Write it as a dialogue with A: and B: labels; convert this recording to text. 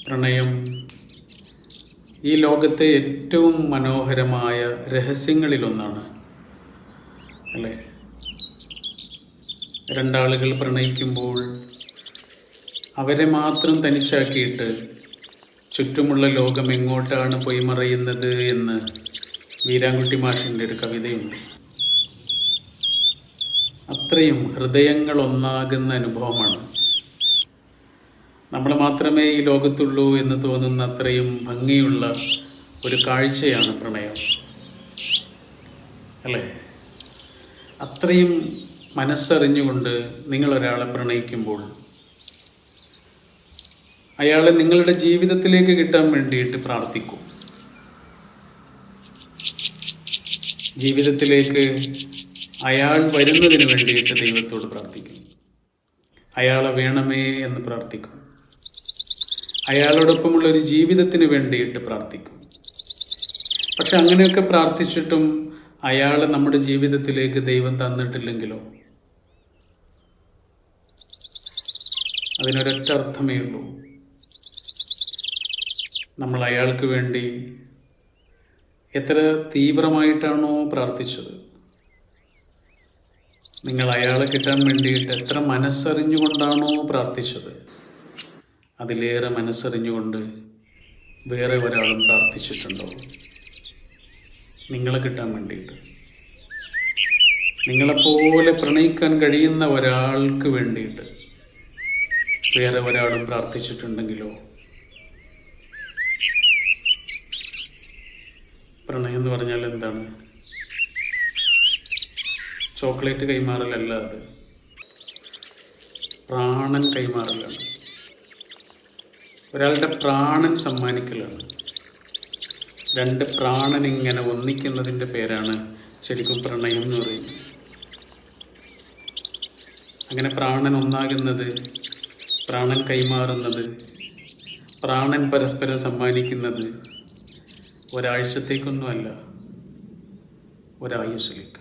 A: പ്രണയം ഈ ലോകത്തെ ഏറ്റവും മനോഹരമായ രഹസ്യങ്ങളിലൊന്നാണ് അല്ലേ? രണ്ടാളുകൾ പ്രണയിക്കുമ്പോൾ അവരെ മാത്രം തനിച്ചാക്കിയിട്ട് ചുറ്റുമുള്ള ലോകം എങ്ങോട്ടാണ് പോയി മറയുന്നത് എന്ന് വീരാൻകുട്ടി മാഷിൻ്റെ ഒരു കവിതയുണ്ട്. അത്രയും ഹൃദയങ്ങൾ ഒന്നാകുന്ന അനുഭവമാണ്. നമ്മൾ മാത്രമേ ഈ ലോകത്തുള്ളൂ എന്ന് തോന്നുന്ന അത്രയും ഭംഗിയുള്ള ഒരു കാഴ്ചയാണ് പ്രണയം അല്ലേ? അത്രയും മനസ്സറിഞ്ഞുകൊണ്ട് നിങ്ങളൊരാളെ പ്രണയിക്കുമ്പോൾ അയാളെ നിങ്ങളുടെ ജീവിതത്തിലേക്ക് കിട്ടാൻ വേണ്ടിയിട്ട് പ്രാർത്ഥിക്കും. ജീവിതത്തിലേക്ക് അയാൾ വരുന്നതിന് വേണ്ടിയിട്ട് ദൈവത്തോട് പ്രാർത്ഥിക്കും. അയാളെ വേണമേ എന്ന് പ്രാർത്ഥിക്കും. അയാളോടൊപ്പമുള്ള ഒരു ജീവിതത്തിന് വേണ്ടിയിട്ട് പ്രാർത്ഥിക്കും. പക്ഷെ അങ്ങനെയൊക്കെ പ്രാർത്ഥിച്ചിട്ടും അയാളെ നമ്മുടെ ജീവിതത്തിലേക്ക് ദൈവം തന്നിട്ടില്ലെങ്കിലോ? അതിനൊരൊറ്റ അർത്ഥമേ ഉള്ളൂ. നമ്മൾ അയാൾക്ക് വേണ്ടി എത്ര തീവ്രമായിട്ടാണോ പ്രാർത്ഥിച്ചത്, നിങ്ങൾ അയാളെ കിട്ടാൻ വേണ്ടിയിട്ട് എത്ര മനസ്സറിഞ്ഞുകൊണ്ടാണോ പ്രാർത്ഥിച്ചത്, അതിലേറെ മനസ്സറിഞ്ഞുകൊണ്ട് വേറെ ഒരാളും പ്രാർത്ഥിച്ചിട്ടുണ്ടോ നിങ്ങളെ കിട്ടാൻ വേണ്ടിയിട്ട്? നിങ്ങളെപ്പോലെ പ്രണയിക്കാൻ കഴിയുന്ന ഒരാൾക്ക് വേണ്ടിയിട്ട് വേറെ ഒരാളും പ്രാർത്ഥിച്ചിട്ടുണ്ടെങ്കിലോ? പ്രണയം എന്ന് പറഞ്ഞാൽ എന്താണ്? ചോക്ലേറ്റ് കൈമാറലല്ല, അത് പ്രാണൻ കൈമാറലാണ്. ഒരാളുടെ പ്രാണൻ സമ്മാനിക്കലാണ്. രണ്ട് പ്രാണൻ ഇങ്ങനെ ഒന്നിക്കുന്നതിൻ്റെ പേരാണ് ശരിക്കും പ്രണയം എന്ന് പറയുന്നത്. അങ്ങനെ പ്രാണൻ ഒന്നാകുന്നത്, പ്രാണൻ കൈമാറുന്നത്, പ്രാണൻ പരസ്പരം സമ്മാനിക്കുന്നത് ഒരാഴ്ചത്തേക്കൊന്നുമല്ല, ഒരായുസ്സിലേക്ക്.